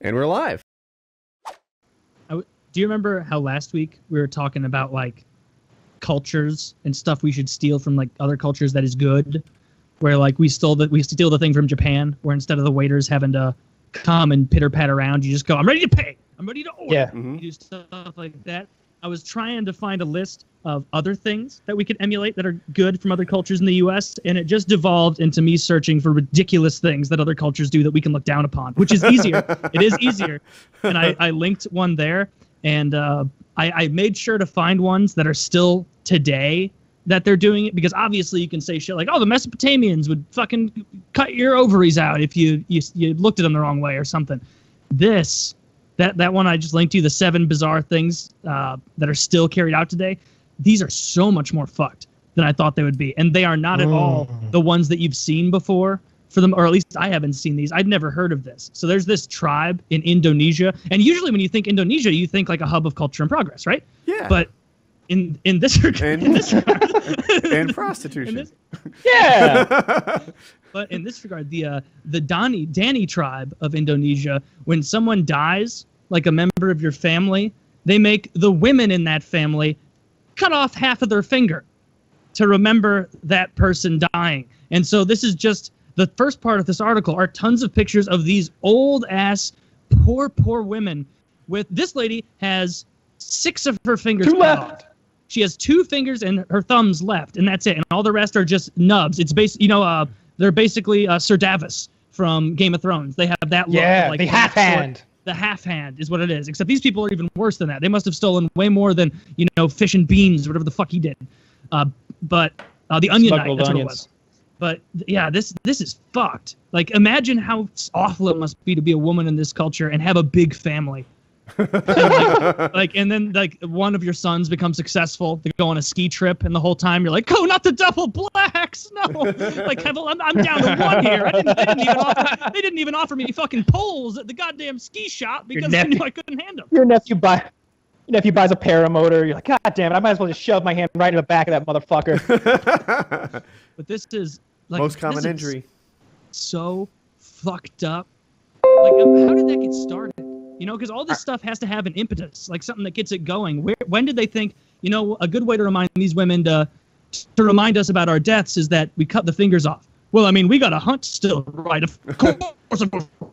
And we're live. Do you remember how last week we were talking about like cultures and stuff we should steal from like other cultures that is good? Where like we steal the thing from Japan, where instead of the waiters having to come and pitter pat around, you just go, "I'm ready to pay. I'm ready to order." Yeah. Mm-hmm. You do stuff like that. I was trying to find a list of other things that we could emulate that are good from other cultures in the U.S., and it just devolved into me searching for ridiculous things that other cultures do that we can look down upon, which is easier. It is easier. And I linked one there, and I made sure to find ones that are still today that they're doing it, because obviously you can say shit like, "Oh, the Mesopotamians would fucking cut your ovaries out if you looked at them the wrong way," or something. That one I just linked to you, the 7 bizarre things that are still carried out today. These are so much more fucked than I thought they would be. And they are not at all the ones that you've seen before for them, or at least I haven't seen these. I'd never heard of this. So there's this tribe in Indonesia. And usually when you think Indonesia, you think like a hub of culture and progress, right? Yeah. But in this regard, and prostitution. Yeah. But in this regard, the Dani tribe of Indonesia, when someone dies, like a member of your family, they make the women in that family cut off half of their finger to remember that person dying. And so this is just the first part of this article are tons of pictures of these old ass poor women. With this lady has 6 of her fingers cut off. She has 2 fingers and her thumbs left, and that's it. And all the rest are just nubs. It's they're basically Sir Davos from Game of Thrones. They have that look. Yeah, of like the half hand. The half hand is what it is. Except these people are even worse than that. They must have stolen way more than fish and beans or whatever the fuck he did. But the onion knife, that's what it was. But yeah, this is fucked. Like, imagine how awful it must be to be a woman in this culture and have a big family. And then one of your sons becomes successful. They go on a ski trip, and the whole time you're like, "Oh, not the double blacks, no!" Like, I'm down to 1 here. They didn't even offer me fucking poles at the goddamn ski shop because they knew I couldn't hand them. Your nephew buys a paramotor. You're like, "God damn it! I might as well just shove my hand right in the back of that motherfucker." But this is like most common injury. So fucked up. Like, how did that get started? Because all this stuff has to have an impetus, like something that gets it going. When did they think, a good way to remind these women to remind us about our deaths is that we cut the fingers off? Well, I mean, we got to hunt still, right? Of course,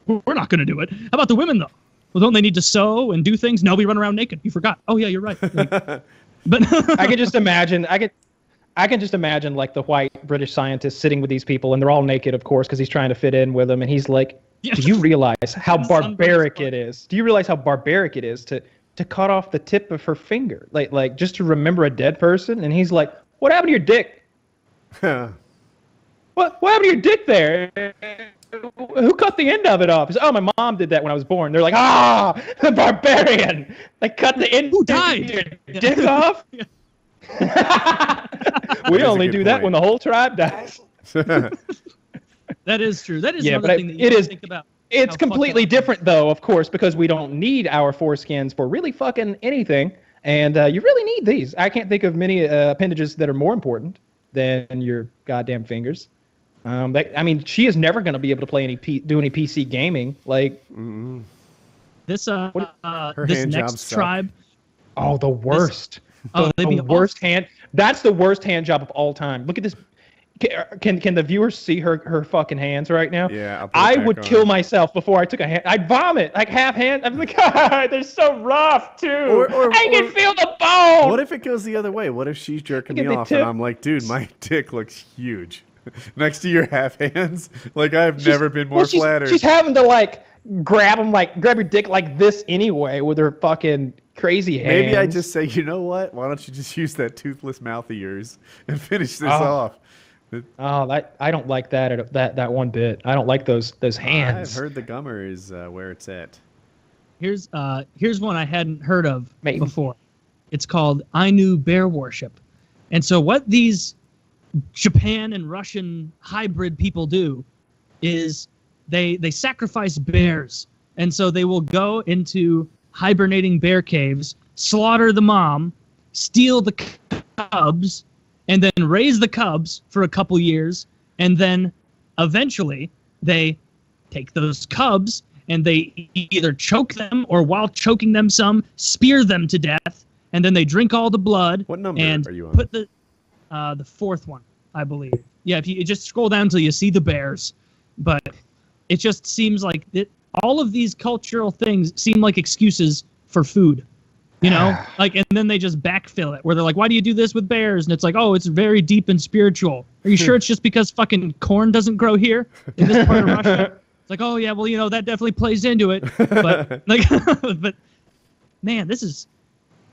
we're not going to do it. How about the women, though? Well, don't they need to sew and do things? No, we run around naked. You forgot. Oh, yeah, you're right. But I can just imagine. I can just imagine like the white British scientist sitting with these people, and they're all naked, of course, because he's trying to fit in with them, and he's like, "Do you realize how barbaric it is? Do you realize how barbaric it is to cut off the tip of her finger, like just to remember a dead person?" And he's like, "What happened to your dick? What happened to your dick there? Who cut the end of it off?" He's, "Oh, my mom did that when I was born." They're like, the barbarian! They cut the end. Who died? Your dick off? We only do that when the whole tribe dies. That is true. That is another thing that you think about. It's completely different, though, of course, because we don't need our foreskins for really fucking anything. And you really need these. I can't think of many appendages that are more important than your goddamn fingers. She is never going to be able to play do any PC gaming. Like, this next tribe. Oh, the worst. The worst hand. That's the worst hand job of all time. Look at this. Can the viewers see her fucking hands right now? Yeah. I would kill myself before I took a hand. I'd vomit like half hand. I'm like, God, they're so rough too. I can feel the bone. What if it goes the other way? What if she's jerking me off and I'm like, "Dude, my dick looks huge next to your half hands." Like, I've never been more flattered. She's having to like grab your dick like this anyway with her fucking crazy hands. Maybe I just say, "You know what? Why don't you just use that toothless mouth of yours and finish this off?" I don't like that one bit. I don't like those hands. I've heard the gummer is where it's at. Here's one I hadn't heard of before. It's called Ainu bear worship. And so what these Japan and Russian hybrid people do is they sacrifice bears. And so they will go into hibernating bear caves, slaughter the mom, steal the cubs, and then raise the cubs for a couple years, and then eventually they take those cubs and they either choke them or while choking them some, spear them to death, and then they drink all the blood. What number and are you on? Put the fourth one, I believe. Yeah, if you just scroll down until you see the bears. But it just seems like all of these cultural things seem like excuses for food. You know, and then they just backfill it where they're like, why do you do this with bears? And it's like, oh, it's very deep and spiritual. Are you sure it's just because fucking corn doesn't grow here in this part of Russia? It's like, oh yeah, well, that definitely plays into it. But but man, this is,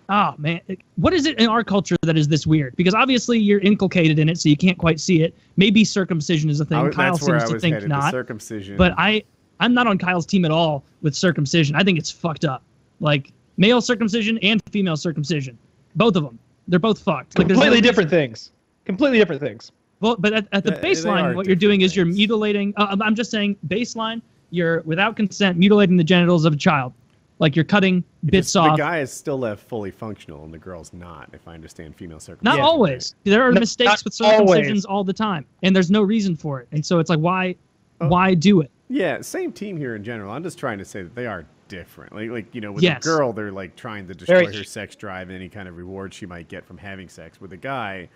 oh man, what is it in our culture that is this weird? Because obviously you're inculcated in it, so you can't quite see it. Maybe circumcision is a thing. Kyle seems to think not. Circumcision. But I'm not on Kyle's team at all with circumcision. I think it's fucked up. Like, male circumcision and female circumcision. Both of them. They're both fucked. Like, completely different things. Completely different things. Well, but at the baseline, what you're doing is you're mutilating. I'm just saying, baseline, you're, without consent, mutilating the genitals of a child. Like, you're cutting bits off. The guy is still left fully functional, and the girl's not, if I understand female circumcision. Not always. There are mistakes with circumcisions all the time, and there's no reason for it. And so it's like, why do it? Yeah, same team here in general. I'm just trying to say that they are different. Like with a girl, they're like trying to destroy her sex drive and any kind of reward she might get from having sex. With a guy,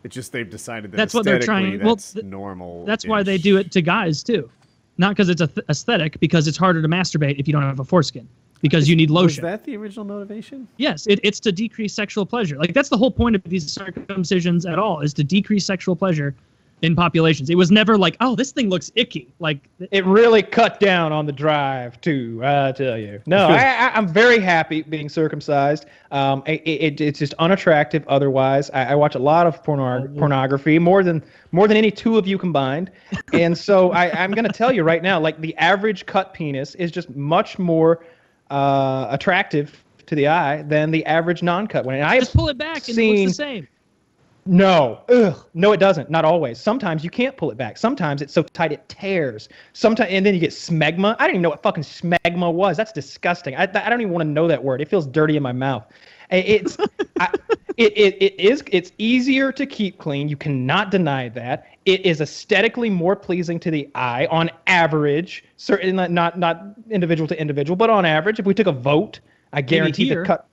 it's just they've decided that that's what they're trying. That's normal. That's why they do it to guys too, not because it's aesthetic. Because it's harder to masturbate if you don't have a foreskin. Because you need lotion. Was that the original motivation? Yes, it's to decrease sexual pleasure. Like, that's the whole point of these circumcisions at all, is to decrease sexual pleasure in populations. It was never like, oh, this thing looks icky. Like, it really cut down on the drive too, I tell you. No, I'm very happy being circumcised. It's just unattractive otherwise. I watch a lot of pornography, more than any two of you combined. And so I'm going to tell you right now, like, the average cut penis is just much more attractive to the eye than the average non-cut one. And I just pull it back and it looks the same. No, no, it doesn't. Not always. Sometimes you can't pull it back. Sometimes it's so tight it tears. Sometimes, and then you get smegma. I don't even know what fucking smegma was. That's disgusting. I don't even want to know that word. It feels dirty in my mouth. It's easier to keep clean. You cannot deny that. It is aesthetically more pleasing to the eye on average. Certainly not individual to individual, but on average, if we took a vote, I guarantee the cut.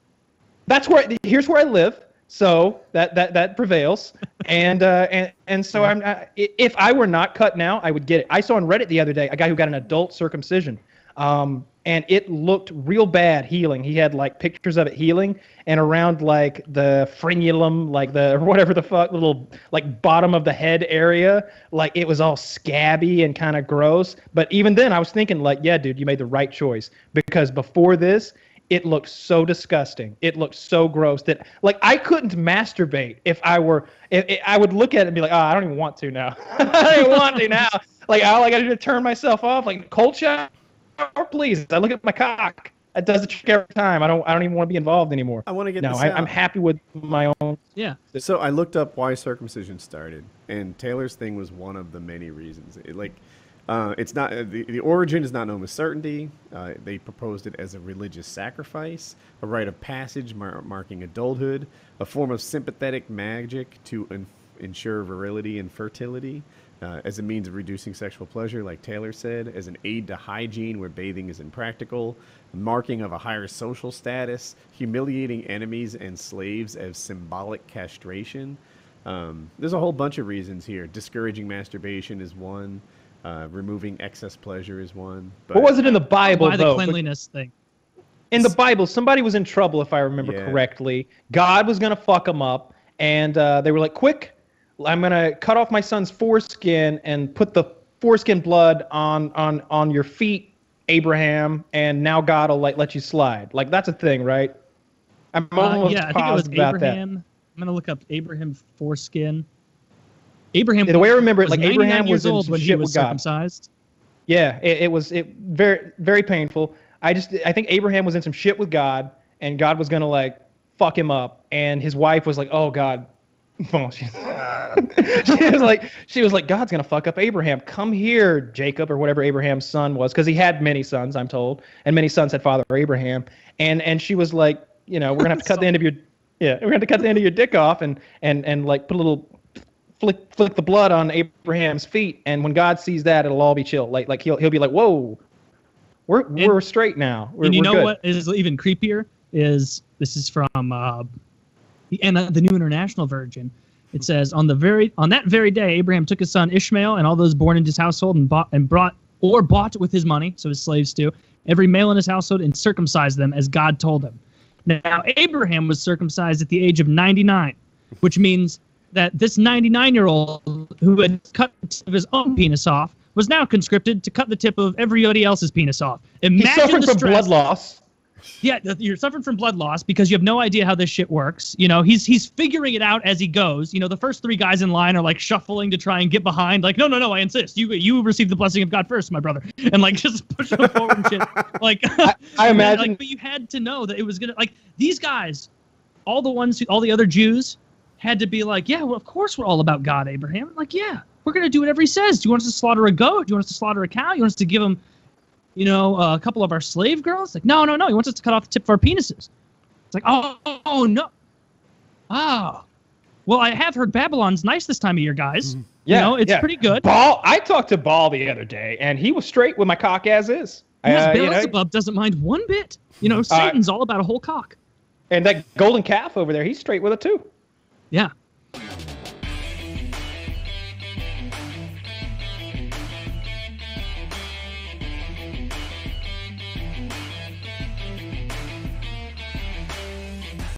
Here's where I live. So that prevails, and so if I were not cut now, I would get it. I saw on Reddit the other day a guy who got an adult circumcision, and it looked real bad healing. He had like pictures of it healing, and around like the frenulum, like the whatever the fuck little like bottom of the head area, like it was all scabby and kind of gross. But even then, I was thinking like, yeah, dude, you made the right choice, because before this, it looked so disgusting. It looked so gross that, like, I couldn't masturbate if I were. I would look at it and be like, oh, I don't even want to now. I don't even want to now. Like, all I got to do is turn myself off. Like, cold shower, please. I look at my cock. It does the trick every time. I don't even want to be involved anymore. I want to get this out. I'm happy with my own. Yeah. So I looked up why circumcision started, and Taylor's thing was one of the many reasons. It's not the origin is not known with certainty. They proposed it as a religious sacrifice, a rite of passage marking adulthood, a form of sympathetic magic to ensure virility and fertility, as a means of reducing sexual pleasure, like Taylor said, as an aid to hygiene where bathing is impractical, a marking of a higher social status, humiliating enemies and slaves as symbolic castration. There's a whole bunch of reasons here. Discouraging masturbation is one. Removing excess pleasure is one. But what was it in the Bible, though? The cleanliness thing. In the Bible, somebody was in trouble, if I remember correctly. God was going to fuck them up, and they were like, quick, I'm going to cut off my son's foreskin and put the foreskin blood on your feet, Abraham, and now God will let you slide. Like, that's a thing, right? I'm almost I think it was Abraham. I'm going to look up Abraham foreskin. Abraham. The way I remember it, like Abraham was in some shit with God. Circumcised. Yeah, it was very, very painful. I think Abraham was in some shit with God, and God was gonna like fuck him up, and his wife was like, "Oh God," well, she was like, "God's gonna fuck up Abraham. Come here, Jacob," or whatever Abraham's son was, because he had many sons, I'm told, and many sons had father Abraham, and she was like, we're gonna have to cut the end of your dick off, and like put a little. Flick the blood on Abraham's feet, and when God sees that, it'll all be chill. Like he'll be like, whoa, We're straight now. And you we're know good. what is even creepier is this is from the New International Version. It says on that very day, Abraham took his son Ishmael and all those born in his household and bought with his money, so his slaves too, every male in his household and circumcised them as God told him. Now Abraham was circumcised at the age of 99, which means that this 99-year-old who had cut the tip of his own penis off was now conscripted to cut the tip of everybody else's penis off. Imagine He's suffering from blood loss. Yeah, you're suffering from blood loss because you have no idea how this shit works. You know, he's figuring it out as he goes. You know, the first 3 guys in line are like shuffling to try and get behind. Like, no, I insist. You receive the blessing of God first, my brother, and like just pushing them forward and shit. Like, I imagine. Like, but you had to know that it was gonna like these guys, all the other Jews, had to be like, yeah, well, of course we're all about God, Abraham. Like, yeah, we're gonna do whatever he says. Do you want us to slaughter a goat? Do you want us to slaughter a cow? You want us to give him, a couple of our slave girls? Like, no. He wants us to cut off the tip of our penises. It's like, oh no. Oh. Well, I have heard Babylon's nice this time of year, guys. Yeah, it's pretty good. Ball. I talked to Ball the other day, and he was straight with my cock as is. Beelzebub doesn't mind one bit. Satan's all about a whole cock. And that golden calf over there, he's straight with it too. Yeah.